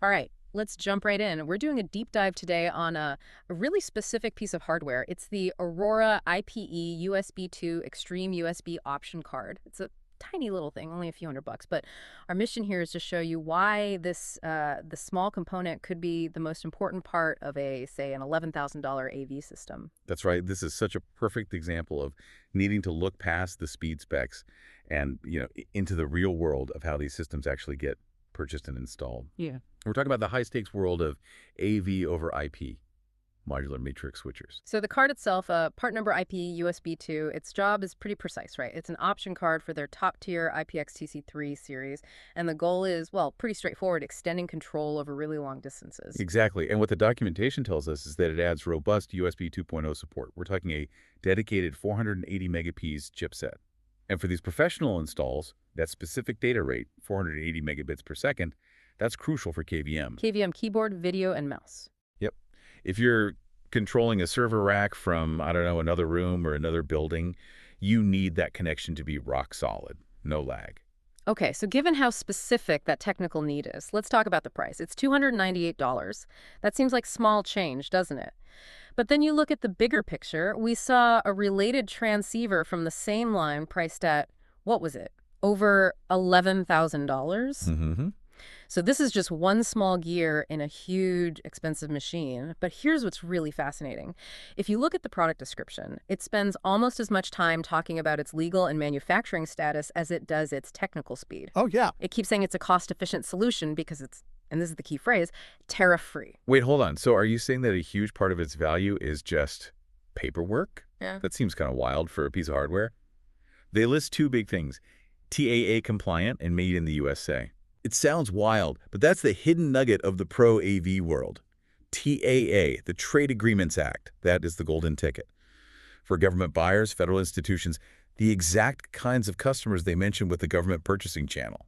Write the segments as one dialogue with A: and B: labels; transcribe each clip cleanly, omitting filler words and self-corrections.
A: All right, let's jump right in. We're doing a deep dive today on a really specific piece of hardware. It's the Aurora IPE-USB-2 Extreme USB Option Card. It's a tiny little thing, only a few $100, but our mission here is to show you why the small component could be the most important part of say, an $11,000 AV system.
B: That's right. This is such a perfect example of needing to look past the speed specs and, into the real world of how these systems actually get purchased and installed.
A: Yeah.
B: We're talking about the high-stakes world of AV over IP, modular matrix switchers.
A: So the card itself, part number IPE-USB-2, its job is pretty precise, right? It's an option card for their top-tier IPX-TC3 series, and the goal is, well, pretty straightforward, extending control over really long distances.
B: Exactly. And what the documentation tells us is that it adds robust USB 2.0 support. We're talking a dedicated 480 megap's chipset. And for these professional installs, that specific data rate, 480 megabits per second, that's crucial for KVM.
A: KVM keyboard, video, and mouse.
B: Yep. If you're controlling a server rack from, I don't know, another room or another building, you need that connection to be rock solid, no lag.
A: Okay, so given how specific that technical need is, let's talk about the price. It's $298. That seems like small change, doesn't it? But then you look at the bigger picture, we saw a related transceiver from the same line priced at, what was it? Over $11,000?
B: Mm-hmm.
A: So this is just one small gear in a huge, expensive machine. But here's what's really fascinating. If you look at the product description, it spends almost as much time talking about its legal and manufacturing status as it does its technical speed.
C: Oh, yeah.
A: It keeps saying it's a cost-efficient solution because it's, and this is the key phrase, tariff-free.
B: Wait, hold on. So are you saying that a huge part of its value is just paperwork?
A: Yeah.
B: That seems kind of wild for a piece of hardware. They list two big things, TAA compliant and made in the USA. It sounds wild, but that's the hidden nugget of the pro AV world. TAA, the Trade Agreements Act, that is the golden ticket. For government buyers, federal institutions, the exact kinds of customers they mention with the government purchasing channel.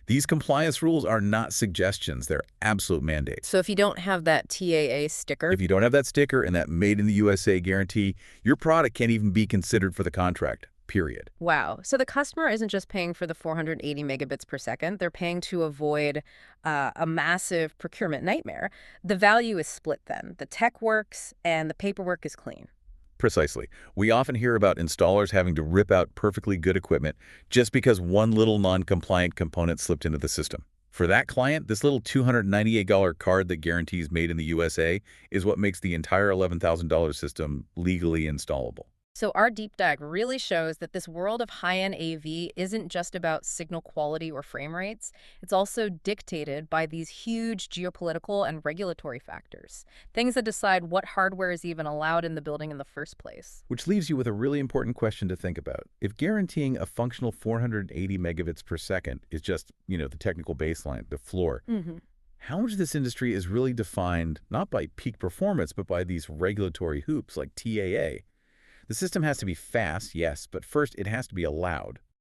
B: These compliance rules are not suggestions, they're absolute mandates.
A: So if you don't have that TAA sticker,
B: If you don't have that sticker and that Made in the USA guarantee, your product can't even be considered for the contract, period.
A: wow. So the customer isn't just paying for the 480 megabits per second. They're paying to avoid a massive procurement nightmare. The value is split then. The tech works and the paperwork is clean.
B: Precisely. We often hear about installers having to rip out perfectly good equipment just because one little non-compliant component slipped into the system. For that client, this little $298 card that guarantees Made in the USA is what makes the entire $11,000 system legally installable.
A: So our deep dive really shows that this world of high-end AV isn't just about signal quality or frame rates. It's also dictated by these huge geopolitical and regulatory factors, things that decide what hardware is even allowed in the building in the first place.
B: Which leaves you with a really important question to think about. If guaranteeing a functional 480 megabits per second is just, the technical baseline, the floor, how much of this industry is really defined not by peak performance, but by these regulatory hoops like TAA? The system has to be fast, yes, but first it has to be allowed.